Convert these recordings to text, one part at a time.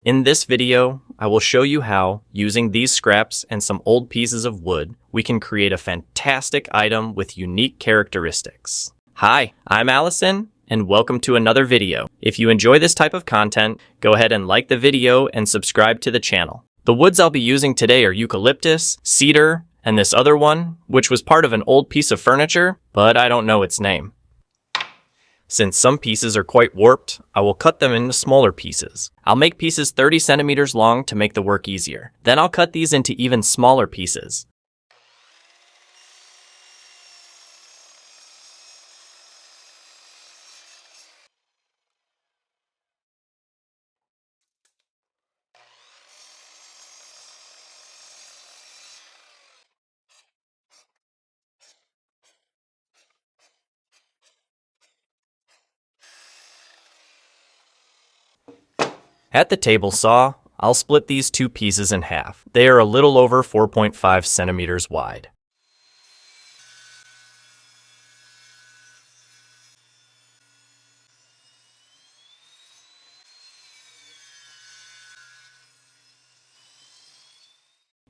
In this video, I will show you how, using these scraps and some old pieces of wood, we can create a fantastic item with unique characteristics. Hi, I'm Allison, and welcome to another video. If you enjoy this type of content, go ahead and like the video and subscribe to the channel. The woods I'll be using today are eucalyptus, cedar, and this other one, which was part of an old piece of furniture, but I don't know its name. Since some pieces are quite warped, I will cut them into smaller pieces. I'll make pieces 30 centimeters long to make the work easier. Then I'll cut these into even smaller pieces. At the table saw, I'll split these two pieces in half. They are a little over 4.5 centimeters wide.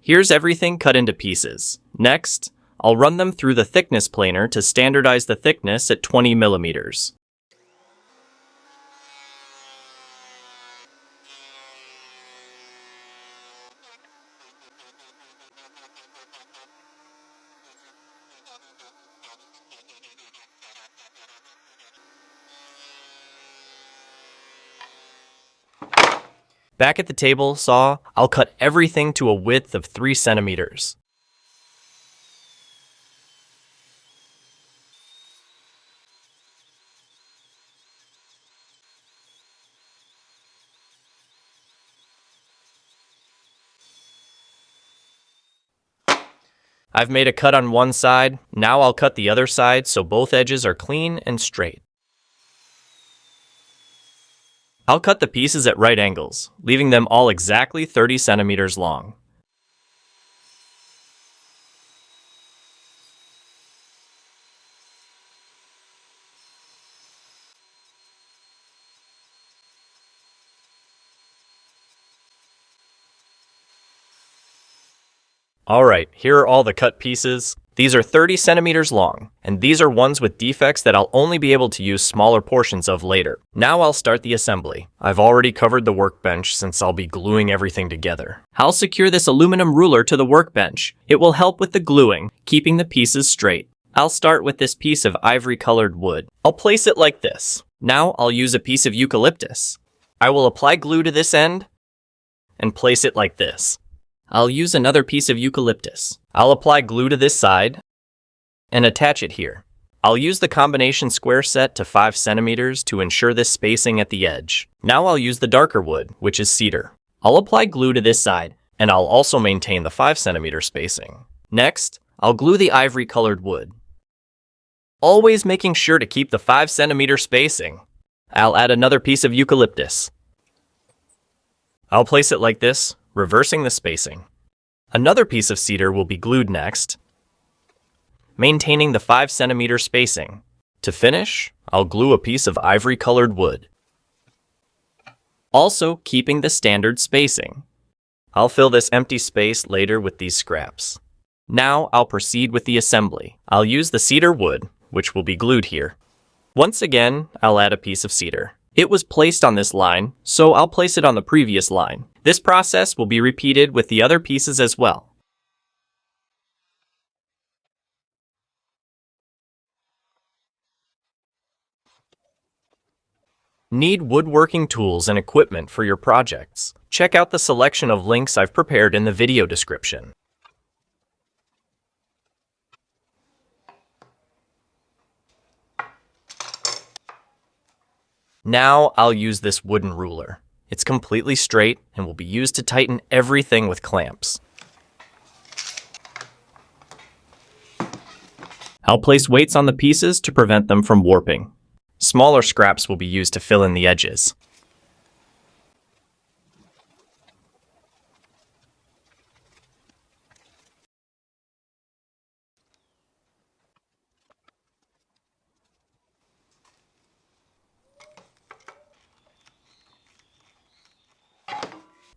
Here's everything cut into pieces. Next, I'll run them through the thickness planer to standardize the thickness at 20 millimeters. Back at the table saw, I'll cut everything to a width of 3 centimeters. I've made a cut on one side, now I'll cut the other side so both edges are clean and straight. I'll cut the pieces at right angles, leaving them all exactly 30 centimeters long. Alright, here are all the cut pieces. These are 30 centimeters long, and these are ones with defects that I'll only be able to use smaller portions of later. Now I'll start the assembly. I've already covered the workbench since I'll be gluing everything together. I'll secure this aluminum ruler to the workbench. It will help with the gluing, keeping the pieces straight. I'll start with this piece of ivory-colored wood. I'll place it like this. Now I'll use a piece of eucalyptus. I will apply glue to this end and place it like this. I'll use another piece of eucalyptus. I'll apply glue to this side and attach it here. I'll use the combination square set to 5 centimeters to ensure this spacing at the edge. Now I'll use the darker wood, which is cedar. I'll apply glue to this side, and I'll also maintain the 5 centimeter spacing. Next, I'll glue the ivory colored wood, always making sure to keep the 5 centimeter spacing. I'll add another piece of eucalyptus. I'll place it like this, reversing the spacing. Another piece of cedar will be glued next, maintaining the 5 centimeter spacing. To finish, I'll glue a piece of ivory-colored wood, also keeping the standard spacing. I'll fill this empty space later with these scraps. Now I'll proceed with the assembly. I'll use the cedar wood, which will be glued here. Once again, I'll add a piece of cedar. It was placed on this line, so I'll place it on the previous line. This process will be repeated with the other pieces as well. Need woodworking tools and equipment for your projects? Check out the selection of links I've prepared in the video description. Now I'll use this wooden ruler. It's completely straight and will be used to tighten everything with clamps. I'll place weights on the pieces to prevent them from warping. Smaller scraps will be used to fill in the edges.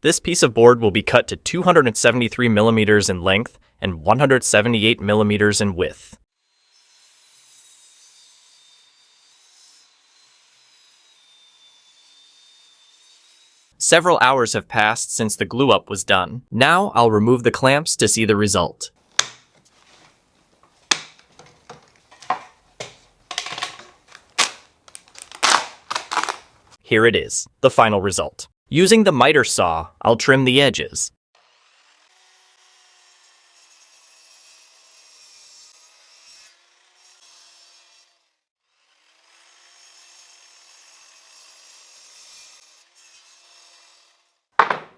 This piece of board will be cut to 273 millimeters in length and 178 millimeters in width. Several hours have passed since the glue up was done. Now I'll remove the clamps to see the result. Here it is, the final result. Using the miter saw, I'll trim the edges.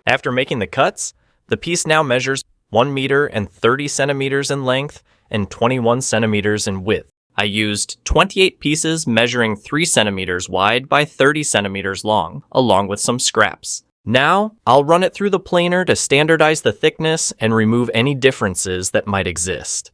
After making the cuts, the piece now measures 1 meter and 30 centimeters in length and 21 centimeters in width. I used 28 pieces measuring 3 centimeters wide by 30 centimeters long, along with some scraps. Now, I'll run it through the planer to standardize the thickness and remove any differences that might exist.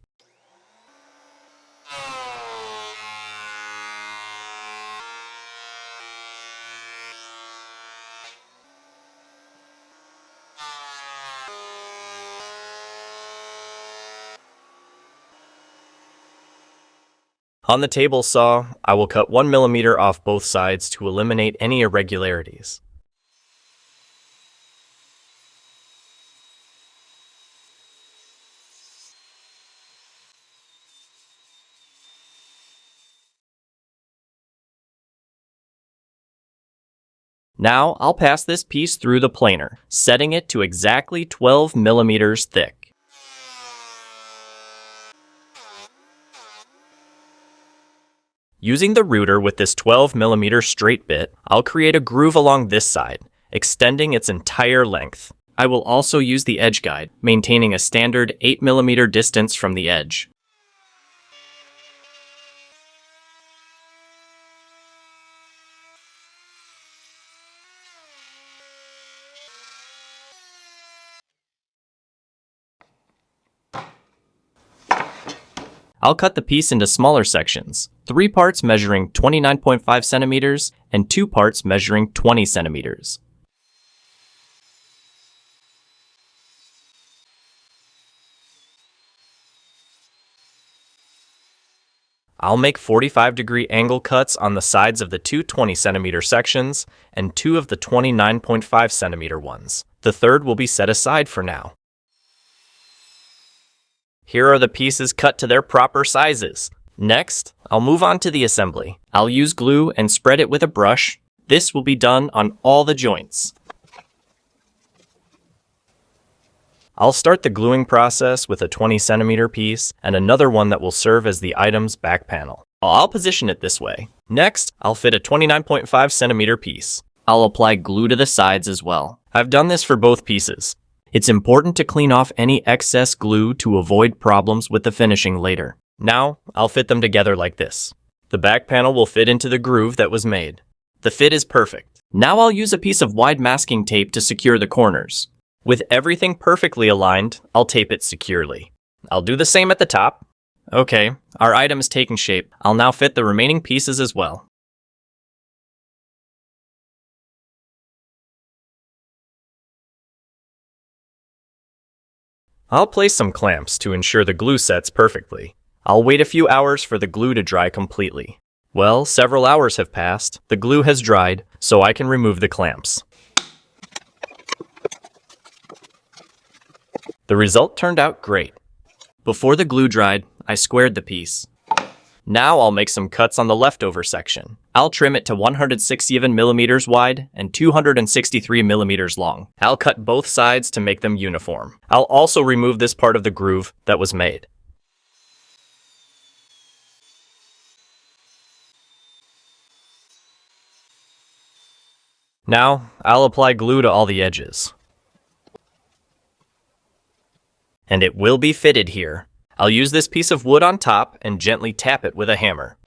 On the table saw, I will cut 1 millimeter off both sides to eliminate any irregularities. Now I'll pass this piece through the planer, setting it to exactly 12 millimeters thick. Using the router with this 12 millimeter straight bit, I'll create a groove along this side, extending its entire length. I will also use the edge guide, maintaining a standard 8 millimeter distance from the edge. I'll cut the piece into smaller sections, 3 parts measuring 29.5 centimeters and 2 parts measuring 20 centimeters. I'll make 45-degree angle cuts on the sides of the two 20-centimeter sections and 2 of the 29.5-centimeter ones. The third will be set aside for now. Here are the pieces cut to their proper sizes. Next, I'll move on to the assembly. I'll use glue and spread it with a brush. This will be done on all the joints. I'll start the gluing process with a 20-centimeter piece and another one that will serve as the item's back panel. I'll position it this way. Next, I'll fit a 29.5-centimeter piece. I'll apply glue to the sides as well. I've done this for both pieces. It's important to clean off any excess glue to avoid problems with the finishing later. Now, I'll fit them together like this. The back panel will fit into the groove that was made. The fit is perfect. Now I'll use a piece of wide masking tape to secure the corners. With everything perfectly aligned, I'll tape it securely. I'll do the same at the top. Okay, our item is taking shape. I'll now fit the remaining pieces as well. I'll place some clamps to ensure the glue sets perfectly. I'll wait a few hours for the glue to dry completely. Well, several hours have passed, the glue has dried, so I can remove the clamps. The result turned out great. Before the glue dried, I squared the piece. Now I'll make some cuts on the leftover section. I'll trim it to 167 millimeters wide and 263 millimeters long. I'll cut both sides to make them uniform. I'll also remove this part of the groove that was made. Now, I'll apply glue to all the edges. And it will be fitted here. I'll use this piece of wood on top and gently tap it with a hammer.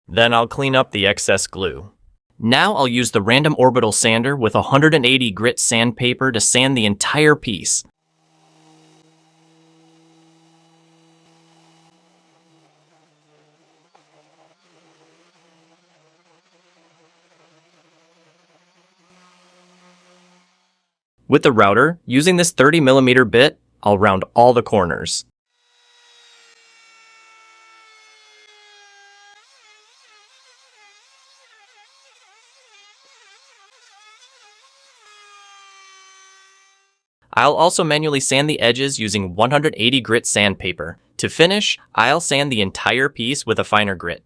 Then I'll clean up the excess glue. Now I'll use the random orbital sander with 180 grit sandpaper to sand the entire piece. With the router, using this 30mm bit, I'll round all the corners. I'll also manually sand the edges using 180 grit sandpaper. To finish, I'll sand the entire piece with a finer grit.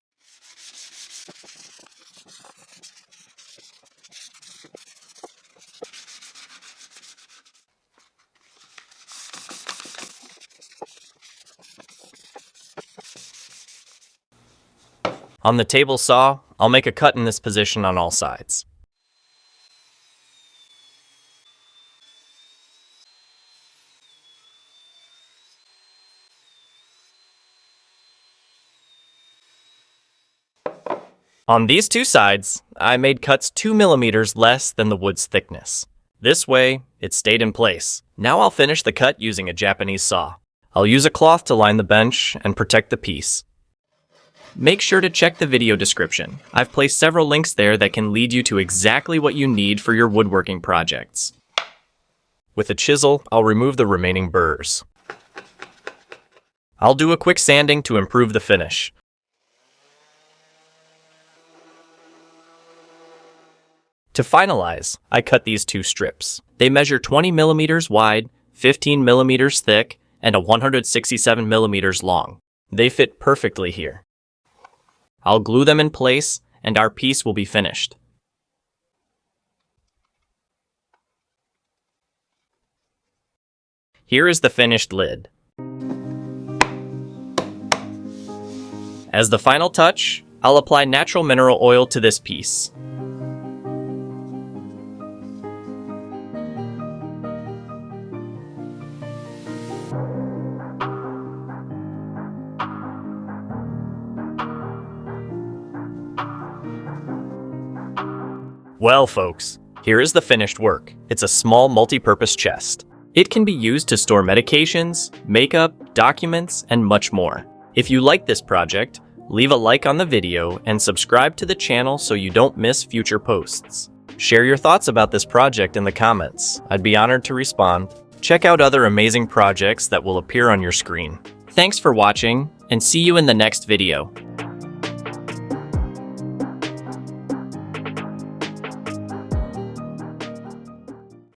On the table saw, I'll make a cut in this position on all sides. On these two sides, I made cuts 2mm less than the wood's thickness. This way, it stayed in place. Now I'll finish the cut using a Japanese saw. I'll use a cloth to line the bench and protect the piece. Make sure to check the video description. I've placed several links there that can lead you to exactly what you need for your woodworking projects. With a chisel, I'll remove the remaining burrs. I'll do a quick sanding to improve the finish. To finalize, I cut these two strips. They measure 20mm wide, 15mm thick, and a 167mm long. They fit perfectly here. I'll glue them in place, and our piece will be finished. Here is the finished lid. As the final touch, I'll apply natural mineral oil to this piece. Well, folks, here is the finished work. It's a small multi-purpose chest. It can be used to store medications, makeup, documents, and much more. If you like this project, leave a like on the video and subscribe to the channel so you don't miss future posts. Share your thoughts about this project in the comments. I'd be honored to respond. Check out other amazing projects that will appear on your screen. Thanks for watching, and see you in the next video.